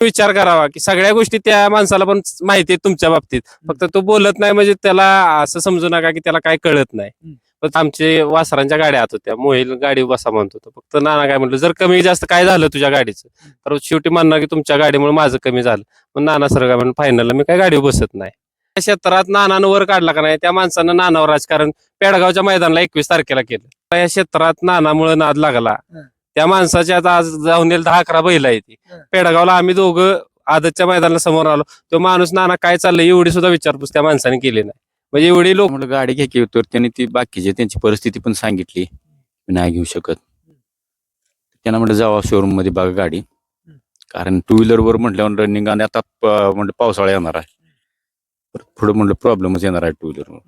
विचार करावा की सगळ्या गोष्टी त्या माणसाला पण माहिती आहेत तुमच्या बाबतीत, फक्त तो बोलत नाही म्हणजे त्याला असं समजू नका की त्याला काय कळत नाही. फक्त आमचे वासरांच्या गाड्या आत होत्या, मोहिल गाडी बसा म्हणत होतो. फक्त नाना काय म्हटलं, जर कमी जास्त काय झालं तुझ्या गाडीचं तर शेवटी म्हणणार की तुमच्या गाडीमुळे माझं कमी झालं. मग नाना सर काय म्हणून फायनलला मी काय गाडीवर बसत नाही. त्या क्षेत्रात नानानं वर काढला का नाही, त्या माणसानं नानावर राजकारण पेडगावच्या मैदानाला 21 तारखेला केलं. या क्षेत्रात नानामुळे नाद लागला. त्या माणसाची आता आज जाऊन 10-11 बैल आहे ती. पेडगावला आम्ही दोघं आदतच्या मैदानाला समोर आलो, तो माणूस नाना काय चाललंय एवढी सुद्धा विचारपूस त्या माणसाने केली नाही. म्हणजे एवढी लोक म्हटलं गाडी घ्या की, तर त्यांनी ती बाकीची त्यांची परिस्थिती पण सांगितली, नाही घेऊ शकत. त्यांना म्हटलं जावा शोरूम मध्ये बघा गाडी, कारण टू व्हीलर वर म्हटल्यावर रनिंग आणि आता म्हटलं पावसाळा येणार आहे, पुढे म्हटलं प्रॉब्लेमच येणार आहे टू व्हीलर वर.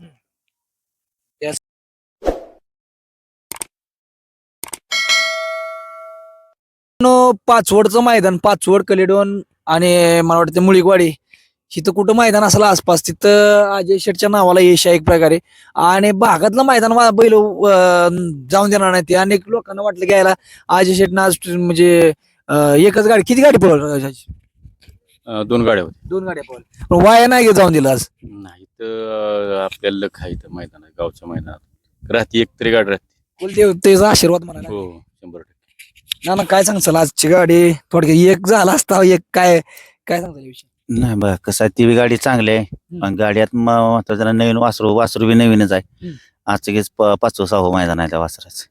पाचवडचं मैदान, पाचवड कलेडोन आणि मला वाटतं मुळीकवाडी, तिथं कुठं मैदान असलं आसपास तिथं अजय शेठच्या नावाला यश आहे एक प्रकारे. आणि भागातलं मैदान बैल जाऊन देणार नाही. ते अनेक लोकांना वाटलं घ्यायला अजय शेठनं आज म्हणजे एकच गाडी, किती गाडी पळवली? 2 गाड्या होत्या. 2 गाड्या पळवल्या, पण वाया नाही जाऊन दिलं आज. नाही तर आपल्याला लख आहे इथं मैदानात, गावच्या मैदानात राहते एक तरी गाडी राहते. बोलते त्याचा आशीर्वाद म्हणाला. हो 100%. ना काय सांगचाल आजची गाडी थोडक्यात एक झाला असता, एक काय काय सांगताल विषय? नाही बघा कसं आहे, ती बी गाडी चांगली आहे. पण गाड्यात महत्वाचं नवीन वासरू बी नवीनच आहे. आजचं 5-6वं मैदान आहे त्या वासराचं.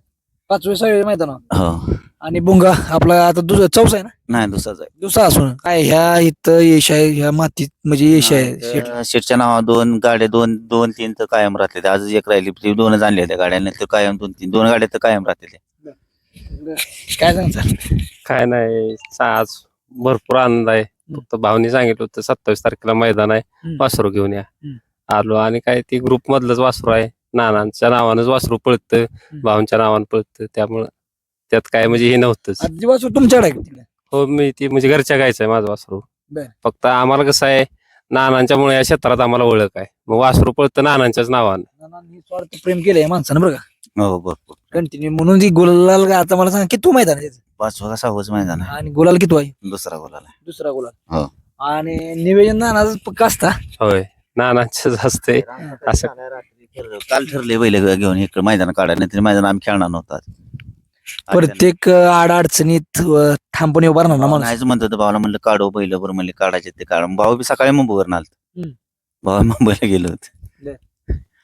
5वे मैदान. हो. आणि बुंगा आपला आता चौसा आहे ना? नाही दुसराच आहे. दुसरा असून काय ह्या इथं यश आहे, ह्या मातीत म्हणजे यश आहे. शेटच्या नावावर 2 गाड्या 2-3 तर कायम राहते. आज एक राहिली, ती 2च आणल्या त्या गाड्या, नाही तर कायम 2 गाड्या तर कायम राहते. काय सांगताल? काय नाही, आज भरपूर आनंद आहे. फक्त भावनी सांगितलं होतं 27 तारखेला मैदान आहे, वासरू घेऊन या. आलो आणि काय ती ग्रुप मधलंच वासरू आहे, नानांच्या नावानंच वासरू पळतं, भाऊंच्या नावानं पळतं, त्यामुळं त्यात काय म्हणजे हे नव्हतंच. दिवस तुमच्याकडे आहे? हो, मी ती म्हणजे घरच्या गायचं आहे माझं वासरू. बरं. फक्त आम्हाला कसं आहे, नानांच्यामुळे या क्षेत्रात आम्हाला ओळख आहे, मग वासरू पळतं नानांच्याच नावानं. नानांनी स्वार्थ प्रेम केलंय माणसानं बरं का, हो भरपूर. कंटिन्यू. म्हणून ती गुलाल आता मला सांगा किती मैदान आहे त्याचं? 5-6वंच मैदान आहे. आणि गुलाल किती आहे? दुसरा गोलाला आहे. दुसरा गुलाल. हो. आणि निवेदन नानाच पक्का असता. होय, नानांचंच असते. असं काल ठरले बैल घेऊन इकडे मैदान काढायला, नाही तरी मैदान आम्ही खेळणार नव्हतो. प्रत्येक अडचणीत ठामपणे उभा राहणार ना माणूस. नाहीच म्हणत होतं भावाला, म्हणलं काढू बैल, बरं म्हणले काढायचे ते काढ. भाऊ बी सकाळी मुंबईवर आलत. भाऊ मुंबईला गेलो होतो.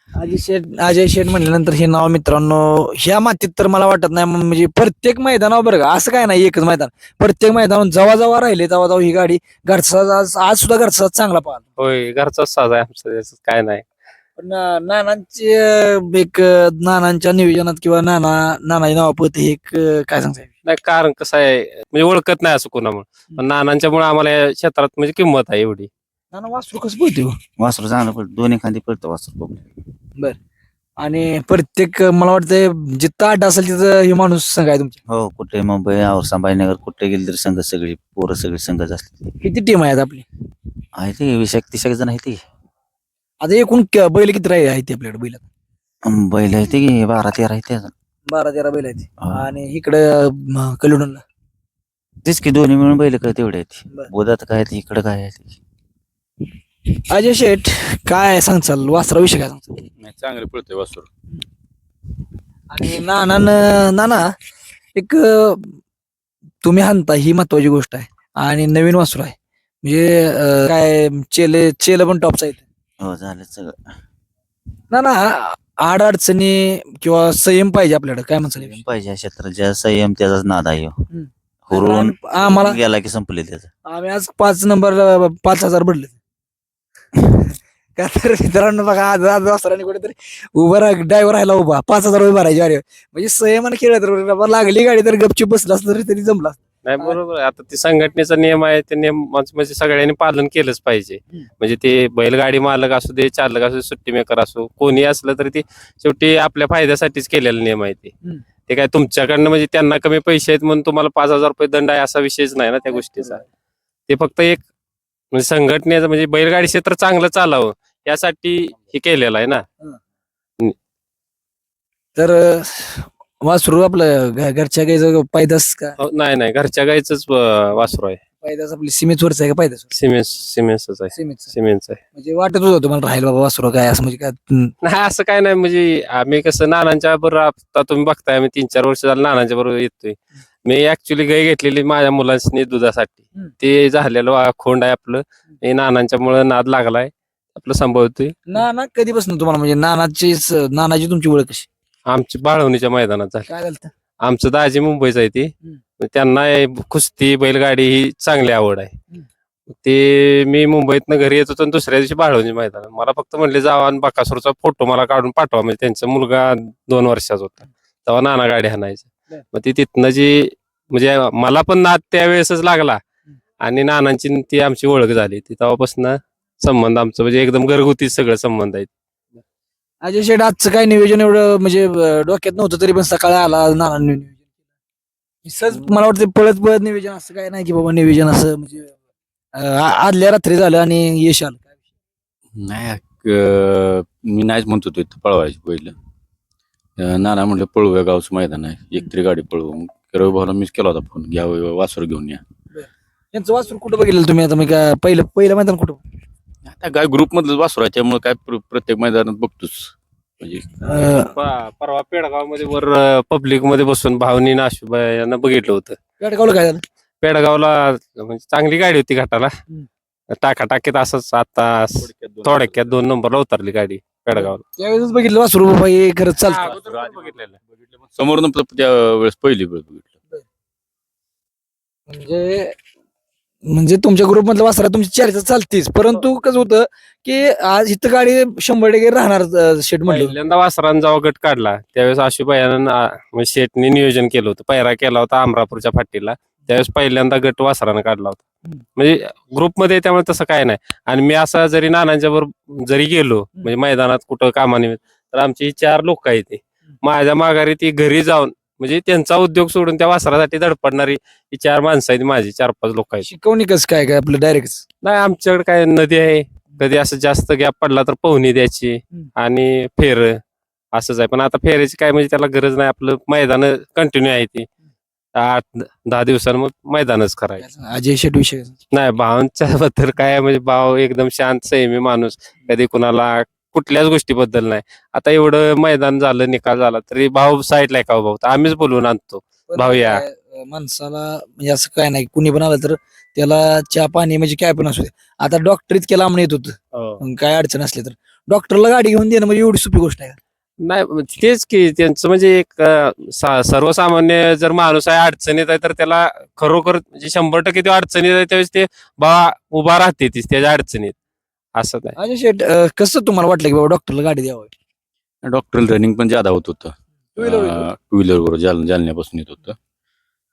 अजय शेठ म्हणल्यानंतर हे नाव मित्रांनो ह्या मातीत तर मला वाटत नाही म्हणजे प्रत्येक मैदानावर बरं का, असं काय नाही एकच मैदान, प्रत्येक मैदानावर जेव्हा राहिले तेव्हा ही गाडी घरचा आज सुद्धा घरचा चांगला पाहिला. होय, घरचाच साज आहे आमचं, त्याचं काय नाही. पण नानांचे एक नानांच्या नियोजनात किंवा नानाच्या नावापत एक काय सांगता? नाही, कारण कसं आहे म्हणजे ओळखत नाही असं कोणामुळे, पण नानांच्यामुळे आम्हाला या क्षेत्रात म्हणजे किंमत आहे एवढी. नाना वासरू कसं बोलते? वासरू चांगलं पडतं, 2 एखादी पडतं वासरू. बर. आणि प्रत्येक मला वाटतं जिथं अड्डा असेल तिथं हे माणूस संघ आहे तुमच्या? हो, कुठे मुंबई और संभाजीनगर कुठे गेले तरी संघ, सगळी पोरं सगळी संघच असते. किती टीम आहेत आपली? आहे ते 20-30 जण आहे. ते आता एकूण बैल किती आहे ते आपल्याकडे? बैल आहे ते 12-13 आहे. ते 12-13 बैल आहेत. हो. आणि इकडे कलिडोनला तेच की दोन्ही मिळून बैल काय तेवढे आहेत. बरं. बोधात काय ते, इकडं काय आहे. अजय शेठ काय सांगचाल वासरा विषय, काय सांगचाल? नाही, चांगलं पळतोय वासरू. आणि नाना एक तुम्ही हाणता ही महत्वाची गोष्ट आहे, आणि नवीन वासरू आहे म्हणजे काय चेले पण टॉपचा आहेत. हो, झालं सगळं. नाना अडचणी किंवा संयम पाहिजे आपल्याकडे, काय म्हणतात? पाहिजे क्षेत्र ज्या संयम त्याचाच नाद आहे. हुरून आम्हाला गेला की संपले त्याचं. आम्ही आज 5 नंबर 5,000 भरले. काय तर मित्रांनो बघा, आज वासराने कुठेतरी उभा ड्रायव्हर राहिला उभा, 5,000 रुपये भरायचे. अरे म्हणजे संयमाने खेळत लागली गाडी तर गपचूप बसला असतं तरी जमला. नाही, बरोबर. आता ते संघटनेचा नियम आहे, ते नियम म्हणजे सगळ्यांनी पालन केलंच पाहिजे. म्हणजे ते बैलगाडी मालक असू दे, चालक असू दे, सुट्टी मेकर असो, कोणी असलं तरी ते शेवटी आपल्या फायद्यासाठीच केलेला नियम आहे. ते काय तुमच्याकडनं म्हणजे त्यांना कमी पैसे आहेत म्हणून तुम्हाला 5,000 रुपये दंड आहे असा विषयच नाही ना त्या गोष्टीचा. ते फक्त एक म्हणजे संघटनेचं म्हणजे बैलगाडी क्षेत्र चांगलं चालावं यासाठी हे केलेलं आहे ना. तर वासरू आपलं घरच्या गाईचं पैदास का? नाही, घरच्या गाईच वासरू आहे. पायदास आपली सिमेंटवरच आहे का पायदास सिमेंटच आहे सिमेंटचं सिमेंटच आहे. म्हणजे वाटत होतं तुम्हाला राहील बाबा वासरू काय असं म्हणजे काय नाही असं काय नाही म्हणजे आम्ही कसं नानांच्या बरोबर आता तुम्ही बघताय आम्ही 3-4 वर्ष झालं नानांच्या बरोबर येतोय. मी ऍक्च्युली गाय घेतलेली माझ्या मुलांनी दुधासाठी. हम्म. ते झालेलं खोंड आहे आपलं. हे नानांच्या मुळे नाद लागलाय आपलं सांभाळतोय. नाना कधीपासून तुम्हाला म्हणजे नानाची तुमची ओळख कशी आमची बाळवणीच्या मैदानात झाली. काय झालं आमचं दाजी मुंबईचं आहे ती. त्यांना कुस्ती बैलगाडी ही चांगली आवड आहे. ते मी मुंबईतनं घरी येत होतो आणि दुसऱ्या दिवशी बाळवणी मैदान मला फक्त म्हणले जावा आणि बकासूरचा फोटो मला काढून पाठवा म्हणजे त्यांचा मुलगा 2 वर्षाचा होता तेव्हा नाना गाडी हाणायचं. मग ती तिथनं जी म्हणजे मला पण नाद त्यावेळेसच लागला आणि नानांची ती आमची ओळख झाली ती तेव्हापासून संबंध आमचं म्हणजे एकदम घरगुती सगळं संबंध आहेत. अजय शेठ आजचं काय नियोजन एवढं म्हणजे डोक्यात नव्हतं तरी पण सकाळी आला नाना नियोजन सहज मला वाटतं पळत पळत नियोजन असं काय नाही की बाबा नियोजन असं म्हणजे आदल्या रात्री झालं आणि यश आलं. नाही मी नाहीच म्हणत होतो इथं पळवायची पहिलं. नाना म्हणलं पळवूया गावचं मैदान आहे एकतरी गाडी पळवू. रवी भाऊला मीच केला होता फोन घ्या वासर घेऊन या. त्यांचं वासरू कुठं बघितलं तुम्ही आता मी काय पहिलं मैदान कुठं आता काय ग्रुप मधलं वासर आहे त्यामुळे काय प्रत्येक मैदानात बघतोच म्हणजे परवा पेडगाव मध्ये वर पब्लिक मध्ये बसून भावनी नाशुबा यांना बघितलं होतं. पेडगावला काय झालं पेडगावला म्हणजे चांगली गाडी होती घाटाला टाकीत असंच आता थोडक्यात 2 नंबरला उतरली गाडी पेडगावला. त्यावेळेस बघितलं वासरू बाबा हे खरंच चालतं बघितलेलं समोर त्या वेळेस पहिली वेळ बघितलं. म्हणजे तुमच्या ग्रुप मधलं वासरा तुमची चर्चा चालतीच परंतु कसं होतं की आज इथं गाडी 100% राहणार शेट म्हणलं पहिल्यांदा वासरान जेव्हा गट काढला त्यावेळेस आशुबाईनं शेटने नियोजन केलं होतं. पायरा केला होता अमरापूरच्या फाटीला त्यावेळेस पहिल्यांदा गट वासरानं काढला होता. म्हणजे ग्रुपमध्ये त्यामुळे तसं काय नाही. आणि मी असं जरी नानांच्या बरोबर जरी गेलो म्हणजे मैदानात कुठं कामानिमित्त तर आमची ही 4 लोक आहेत ती माझ्या माघारी ती घरी जाऊन म्हणजे त्यांचा उद्योग सोडून त्या वासरासाठी धडपडणारी ही 4 माणसं आहेत माझी 4-5 लोक आहेत. शिकवणी कसं काय काय आपलं डायरेक्ट नाही आमच्याकडे काय नदी आहे कधी असं जास्त गॅप पडला तर पोहणी द्यायची आणि फेर असंच आहे. पण आता फेऱ्याची काय म्हणजे त्याला गरज नाही आपलं मैदान कंटिन्यू आहे ती 8-10 दिवसांनी मग मैदानच करायचं. अजय शेट विषय नाही भावांच्या बद्दल काय म्हणजे भाव एकदम शांत संयमी माणूस कधी कुणाला कुठल्याच गोष्टीबद्दल नाही. आता एवढं मैदान झालं निकाल झाला तरी भाऊ साईडला का भाऊ आम्हीच बोलवून आणतो भाऊ या. माणसाला म्हणजे असं काय नाही कुणी पण आलं तर त्याला चहा पाणी म्हणजे काय पण असू दे. आता डॉक्टर इतक्या लांब येत होतं मग काय अडचण असली तर डॉक्टरला गाडी घेऊन देणं म्हणजे एवढी सोपी गोष्ट आहे का? नाही तेच की त्यांचं म्हणजे एक सर्वसामान्य जर माणूस आहे अडचणीत आहे तर त्याला खरोखर म्हणजे 100% ते अडचणीत आहे त्यावेळेस ते बा उभा राहते तीच त्याच्या अडचणीत असं नाही. अजय शेट कसं तुम्हाला वाटलं की बाबा डॉक्टरला गाडी द्यावं? डॉक्टर रनिंग पण ज्यादा होत होतं. Two-wheeler? 2 व्हीलर वर जालन्यापासून येत होतं.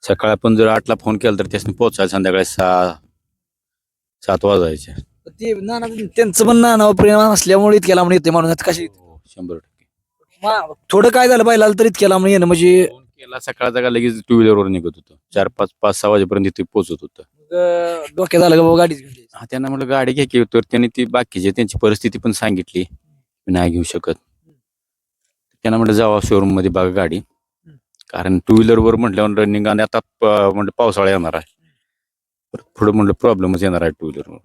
सकाळी आपण जर 8ला फोन केला तर त्याने पोहोचायला संध्याकाळी 6-7 वाजायचे. ते नाना त्यांचं पण नानावर परिणाम असल्यामुळे इतक्या लांब येते माणूस आता कशी 100%. थोडं काय झालं पाहिलं तर इतक्या लांब येणं म्हणजे फोन केला सकाळचा का लगेच 2 व्हीलर वर निघत होतं 4-5-5-6 वाजेपर्यंत इथे पोहोचत होतं. डोक्यात झालं का बाबा गाडीच घेऊन जायचं. हा त्यांना म्हटलं गाडी घ्या की तर त्यांनी ती बाकीचे त्यांची परिस्थिती पण सांगितली मी नाही घेऊ शकत. त्यांना म्हटलं जावा शोरूम मध्ये बघा गाडी कारण 2 व्हीलर वर म्हटल्यावर रनिंग आणि आता म्हटलं पावसाळा येणार आहे पुढे म्हटलं प्रॉब्लेमच येणार आहे 2 व्हीलर वर.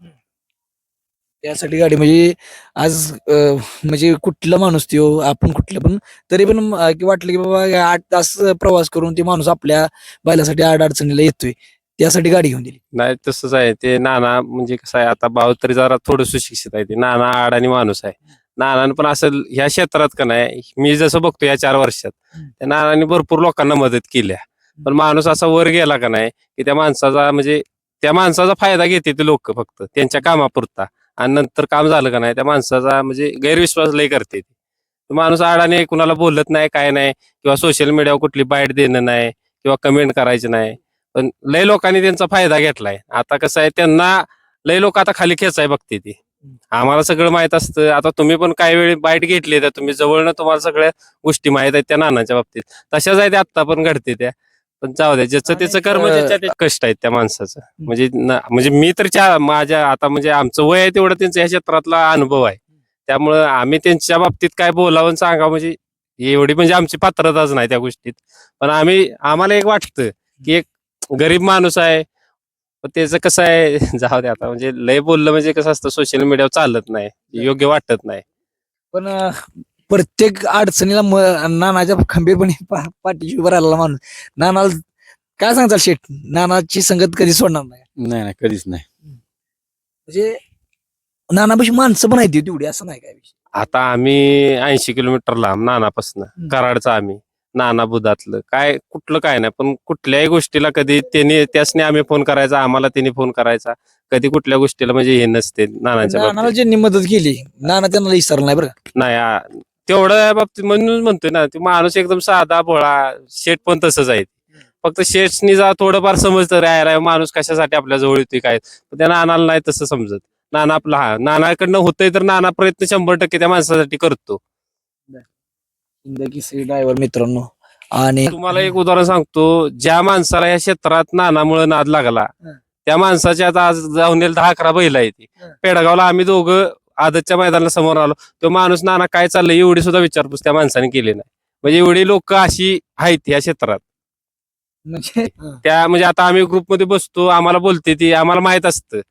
त्यासाठी गाडी म्हणजे आज म्हणजे कुठला माणूस तो आपण कुठलं पण तरी पण वाटलं की बाबा 8 तास प्रवास करून ते माणूस आपल्या बैलासाठी अडचणीला येतोय त्यासाठी गाडी घेऊन दिली. नाही तसंच आहे ते नाना म्हणजे कसं आहे आता भाऊ तरी जरा थोडं सुशिक्षित आहे ते नाना अडाणी माणूस आहे. नानानं पण असं ह्या क्षेत्रात का नाही मी जसं बघतो या 4 वर्षात त्या नानाने भरपूर लोकांना मदत केल्या. पण माणूस असा वर गेला का नाही की त्या माणसाचा फायदा घेते ते लोक फक्त त्यांच्या कामापुरता आणि नंतर काम झालं का नाही त्या माणसाचा म्हणजे गैरविश्वास लय करते. माणूस अडाणी कुणाला बोलत नाही काय नाही किंवा सोशल मीडियावर कुठली बाईट देणं नाही किंवा कमेंट करायची नाही. पण लय लोकांनी त्यांचा फायदा घेतलाय. आता कसं आहे त्यांना लय लोक आता खाली खेचाय बघते ती आम्हाला सगळं माहित असतं. आता तुम्ही पण काही वेळ बाईट घेतली तर तुम्ही जवळनं तुम्हाला सगळ्या गोष्टी माहित आहेत त्या नानाच्या बाबतीत तशाच आहे त्या आत्ता पण घडते त्या. पण जाऊ द्या ज्याचं त्याचं कर्म ज्याच्या ते कष्ट आहेत त्या माणसाचं म्हणजे मी तर माझ्या आता म्हणजे आमचं वय आहे तेवढं त्यांचं ह्या क्षेत्रातला अनुभव आहे त्यामुळं आम्ही त्यांच्या बाबतीत काय बोलावं सांगावं म्हणजे एवढी म्हणजे आमची पात्रताच नाही त्या गोष्टीत. पण आम्हाला एक वाटतं की एक गरीब माणूस आहे पण त्याचं कसं आहे जाऊ दे आता, म्हणजे लय बोललं म्हणजे कसं असतं, सोशल मीडियावर चालत नाही, योग्य वाटत नाही. पण प्रत्येक अडचणीला नानाच्या खंबीरपणे पाठीशी उभं राहिलेला माणूस. नानाला काय सांगताल शेठ, नानाची संगत कधी सोडणार नाही नाही नाही कधीच नाही. म्हणजे नानापाशी माणसं पण आहेत तेवढी, असं नाही काय विषय. आता आम्ही 80 किलोमीटर लांब नानापासून, कराडचं आम्ही, नाना बुधातलं काय कुठलं काय नाही, पण कुठल्याही गोष्टीला कधी त्यासने आम्ही फोन करायचा, आम्हाला त्यांनी फोन करायचा, कधी कुठल्या गोष्टीला म्हणजे हे नसते नानाच्या नानाला बाबतीत. ज्यांनी मदत केली नाना त्यांना विसरला नाही बरं का. नाही तेवढ्या बाबतीत म्हणून म्हणतोय ना, ते माणूस एकदम साधा भोळा, शेठ पण तसंच आहे. फक्त शेठनी जा थोडंफार समजतं, राय माणूस कशासाठी आपल्या जवळ येतोय काय, पण त्या नानाला नाही तसं समजत. नाना आपला नानाकडनं होतंय तर नाना प्रयत्न 100% त्या माणसासाठी करतो. ड्रायव्हर मित्रांनो, आणि तुम्हाला एक उदाहरण सांगतो, ज्या माणसाला या क्षेत्रात नानामुळे नाद लागला, त्या माणसाच्या आता आज जाऊन 10-11 बैल आहे ती. पेडगावला आम्ही दोघं आदतच्या मैदानाला समोर आलो, तो माणूस नाना काय चाललंय एवढी सुद्धा विचारपूस त्या माणसाने केली नाही. म्हणजे एवढी लोक अशी आहेत या क्षेत्रात. म्हणजे त्या म्हणजे आता आम्ही ग्रुपमध्ये बसतो, आम्हाला बोलते ती, आम्हाला माहित असतं,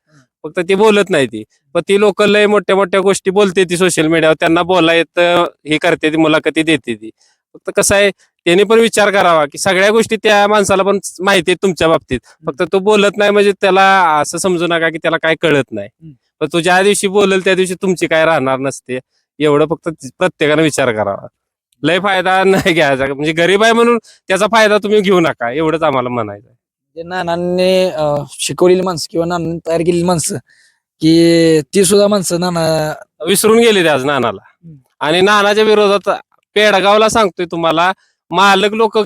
फक्त ती बोलत नाही ती. पण ती लोक लय मोठ्या मोठ्या गोष्टी बोलते ती सोशल मीडियावर, त्यांना बोला येतं, हे करते ती, मुलाखती देते ती. फक्त कसं आहे, त्याने पण विचार करावा की सगळ्या गोष्टी त्या माणसाला पण माहिती आहेत तुमच्या बाबतीत, फक्त तो बोलत नाही म्हणजे त्याला असं समजू नका की त्याला काय कळत नाही. पण तो ज्या दिवशी बोलेल त्या दिवशी तुमची काय राहणार नसते, एवढं फक्त प्रत्येकाने विचार करावा. लय फायदा नाही घ्यायचा, म्हणजे गरीब आहे म्हणून त्याचा फायदा तुम्ही घेऊ नका, एवढंच आम्हाला म्हणायचं. जे नानांनी शिकवलेली माणसं किंवा नानांनी तयार केलेली माणसं, की ती सुद्धा माणसं नाना विसरून गेले ते आज नानाला. आणि नानाच्या विरोधात पेडगावला सांगतोय तुम्हाला, मालक लोक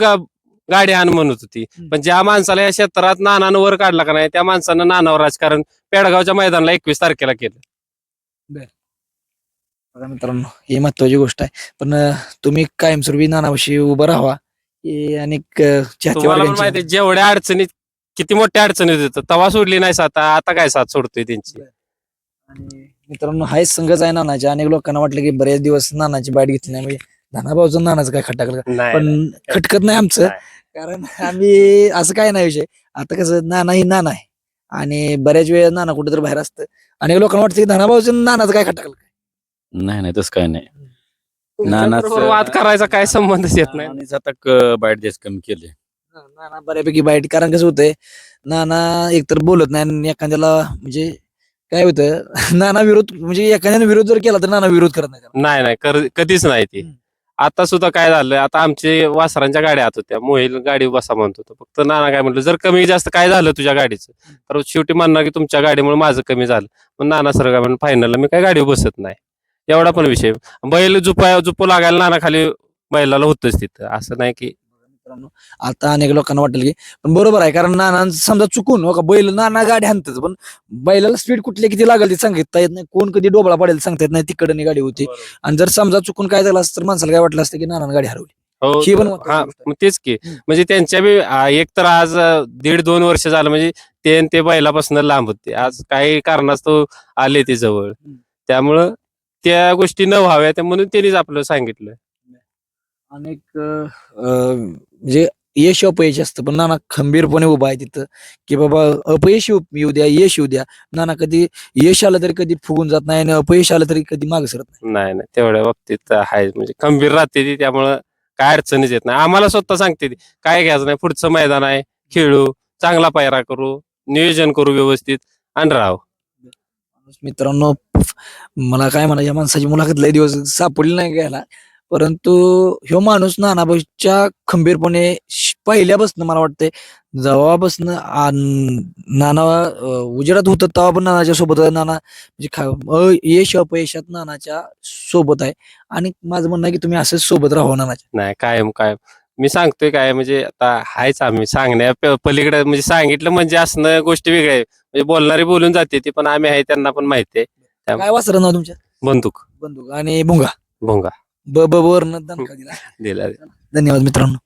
गाडी आण म्हणत होती, पण ज्या माणसाला या क्षेत्रात नानानं वर काढला का नाही, त्या माणसानं नानावर राजकारण पेडगावच्या मैदानाला 21 तारखेला केलं. बघा मित्रांनो, ही महत्वाची गोष्ट आहे. पण तुम्ही कायमस्वरूपी नानापाशी उभं राहावा, हे अनेक चाहते तुम्हाला पण वर्गांची- माहिती आहे, जेवढ्या अडचणीत, किती मोठ्या अडचणीत येतं, तवा सोडली नाही साथ, आता काय साथ सोडतोय त्यांची. आणि मित्रांनो, हाच संघच आहे नानाच्या. अनेक लोकांना वाटलं की बरेच दिवस नानाची बाईट घेतली नाही, म्हणजे धनाभाऊचं नानाचं काय खटाकलं का? नाही, पण खटकत नाही आमचं, कारण आम्ही असं काय नाही विषय. आता कसं, नाना ही नाना आहे, आणि बऱ्याच वेळा नाना कुठेतरी बाहेर असतं. अनेक लोकांना वाटतं की धनाभाऊचं नानाचं काय खटाकलं. नाही नाही तसं काय नाही. तुमच्याबरोबर वाद करायचा काय संबंधच येत नाही. नानानेच आता बाईट द्यायचं कमी केले. नाना बऱ्यापैकी बाईट, कारण कसं होतंय, नाना एकतर बोलत नाही, आणि एखाद्याला म्हणजे काय होतं, नाना विरोध, म्हणजे एखाद्याने विरोध जर केला तर नाना विरोध करत नाही त्याला. नाही नाही कधीच नाही ती. आता सुद्धा काय झालं, आता आमचे वासरांच्या गाड्या आत होत्या, मोहिल गाडी बसा म्हणत होतो, फक्त नाना काय म्हटलं, जर कमी जास्त काय झालं तुझ्या गाडीचं तर शेवटी म्हणणार की तुमच्या गाडीमुळे माझं कमी झालं. मग नाना सर काय म्हणून फायनलला मी काय गाडीवर बसत नाही, एवढा पण विषय. बैल झुपू लागायला नाना खाली बैलाला होतच तिथं, असं नाही की. मित्रांनो, आता अनेक लोकांना वाटेल की, पण बरोबर आहे, कारण नाना समजा चुकून, हो का, बैल नाना गाडी हाणतच, पण बैलाला स्पीड कुठली किती लागेल ते सांगता येत नाही, कोण कधी डोबळा पडेल सांगता येत नाही, तिकडनी गाडी होती. आणि जर समजा चुकून काय झालं असतं तर माणसाला काय वाटलं असतं की नानानं गाडी हरवली. हो, ही पण महत्त्वाची हा, गोष्ट आहे. मग तेच की, म्हणजे त्यांच्या बी एक तर आज 1.5-2 वर्ष झालं, म्हणजे ते बैलापासून लांब होते, आज काही कारणास्तव आले ते जवळ, त्यामुळं त्या गोष्टी न व्हाव्या म्हणून त्यांनीच आपलं सांगितलं. अनेक म्हणजे यश अपयश असतं, पण नाना खंबीरपणे उभा आहे तिथं, की बाबा अपयश येऊ द्या, यश येऊ द्या, नाना कधी यश आलं तरी कधी फुगून जात नाही, आणि अपयश आलं तरी कधी मागे सरत नाही. नाही नाही, तेवढ्या बाबतीत आहे, म्हणजे खंबीर राहते ती, त्यामुळं काय अडचणीच येत नाही. आम्हाला स्वतः सांगते ती, काय घ्यायचं नाही, पुढचं मैदान आहे, खेळू, चांगला पायरा करू, नियोजन करू व्यवस्थित, आणि राहू. मित्रांनो, मला काय म्हणा, या माणसाची मुलाखत लय दिवस सापडली नाही घ्यायला, परंतु ह्यो माणूस नानाभाऊच्या खंबीरपणे पहिल्यापासून, मला वाटतंय जेव्हापासून नाना उजेडात होतं तेव्हा पण नानाच्या सोबत आहे. नाना म्हणजे यश अपयशात नानाच्या सोबत आहे, आणि माझं म्हणणं आहे की तुम्ही असंच सोबत राहा नानाच्या. नाही, कायम मी सांगतोय काय, म्हणजे आता हायच, आम्ही सांगण्या पलीकडे, म्हणजे सांगितलं म्हणजे असणं गोष्टी वेगळ्या आहे, म्हणजे बोलणारी बोलून जाते ती, पण आम्ही आहे त्यांना पण माहिती आहे. काय वासर नाव तुमच्या? बंदूक बंदूक आणि भुंगा. भोंगा ब वरनं दणका दिला. दिला. धन्यवाद मित्रांनो.